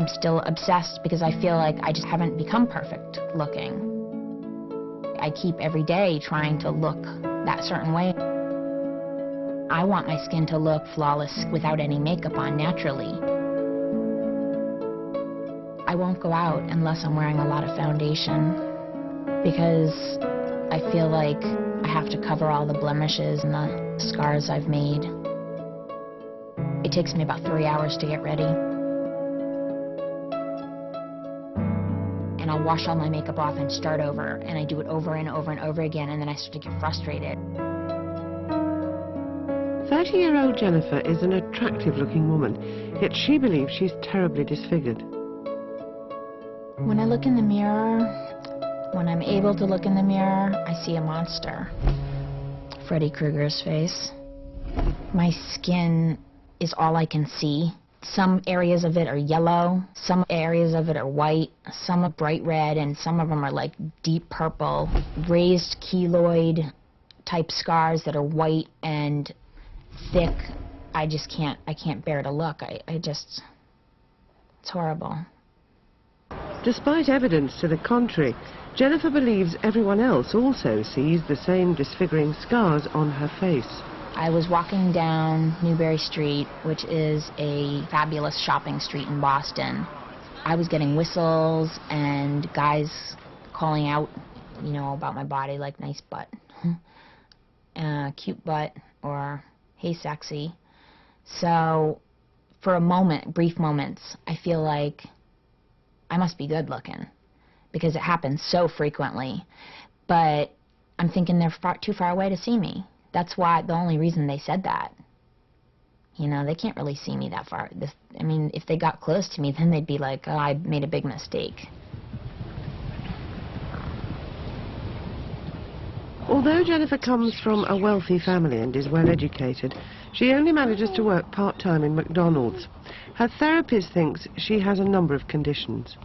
I'm still obsessed because I feel like I just haven't become perfect looking. I keep every day trying to look that certain way. I want my skin to look flawless without any makeup on naturally. I won't go out unless I'm wearing a lot of foundation because I feel like I have to cover all the blemishes and the scars I've made. It takes me about 3 hours to get ready. And I'll wash all my makeup off and start over, and I do it over and over and over again, and then I start to get frustrated. 30-year-old Jennifer is an attractive-looking woman, yet she believes she's terribly disfigured. When I look in the mirror, when I'm able to look in the mirror, I see a monster. Freddy Krueger's face. My skin is all I can see. Some areas of it are yellow, some areas of it are white, some are bright red, and some of them are like deep purple. Raised keloid type scars that are white and thick. I can't bear to look. It's horrible. Despite evidence to the contrary, Jennifer believes everyone else also sees the same disfiguring scars on her face. I was walking down Newbury Street, which is a fabulous shopping street in Boston. I was getting whistles and guys calling out, you know, about my body, like nice butt, cute butt, or hey sexy. So for a moment, brief moments, I feel like I must be good looking because it happens so frequently. But I'm thinking they're too far away to see me. That's why, the only reason they said that. You know, they can't really see me that far. I mean, if they got close to me, then they'd be like, oh, I made a big mistake. Although Jennifer comes from a wealthy family and is well educated, she only manages to work part-time in McDonald's. Her therapist thinks she has a number of conditions.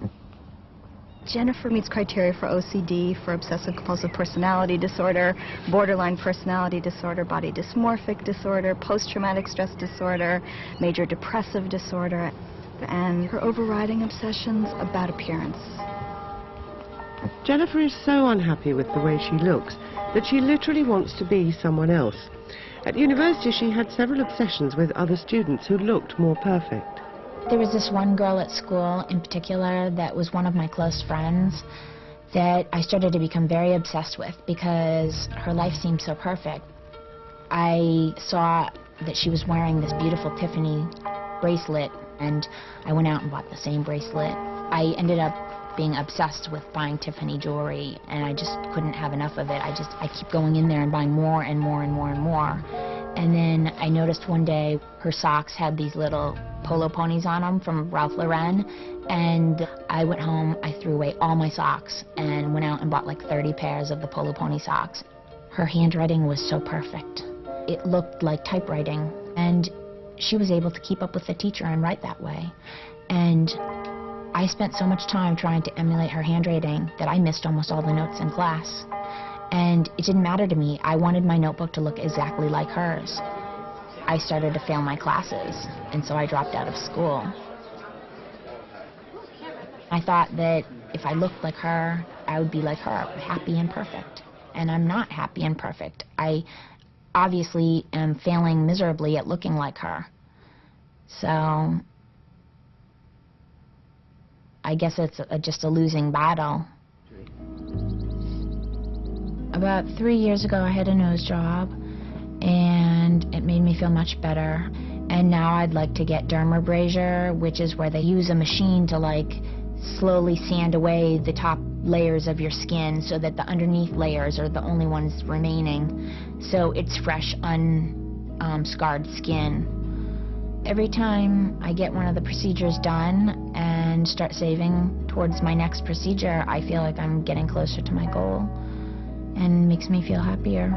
Jennifer meets criteria for OCD, for obsessive-compulsive personality disorder, borderline personality disorder, body dysmorphic disorder, post-traumatic stress disorder, major depressive disorder, and her overriding obsessions about appearance. Jennifer is so unhappy with the way she looks that she literally wants to be someone else. At university, she had several obsessions with other students who looked more perfect. There was this one girl at school in particular that was one of my close friends that I started to become very obsessed with because her life seemed so perfect. I saw that she was wearing this beautiful Tiffany bracelet, and I went out and bought the same bracelet. I ended up being obsessed with buying Tiffany jewelry, and I just couldn't have enough of it. I keep going in there and buying more and more and more and more. And then I noticed one day her socks had these little polo ponies on them from Ralph Lauren, and I went home, I threw away all my socks and went out and bought like 30 pairs of the polo pony socks. Her handwriting was so perfect. It looked like typewriting, and she was able to keep up with the teacher and write that way. And I spent so much time trying to emulate her handwriting that I missed almost all the notes in class. And it didn't matter to me. I wanted my notebook to look exactly like hers. I started to fail my classes, and so I dropped out of school. I thought that if I looked like her, I would be like her, happy and perfect. And I'm not happy and perfect. I obviously am failing miserably at looking like her. So I guess it's just a losing battle. About 3 years ago, I had a nose job, and it made me feel much better. And now I'd like to get dermabrasion, which is where they use a machine to like slowly sand away the top layers of your skin so that the underneath layers are the only ones remaining. So it's fresh, unscarred skin. Every time I get one of the procedures done and start saving towards my next procedure, I feel like I'm getting closer to my goal, and makes me feel happier.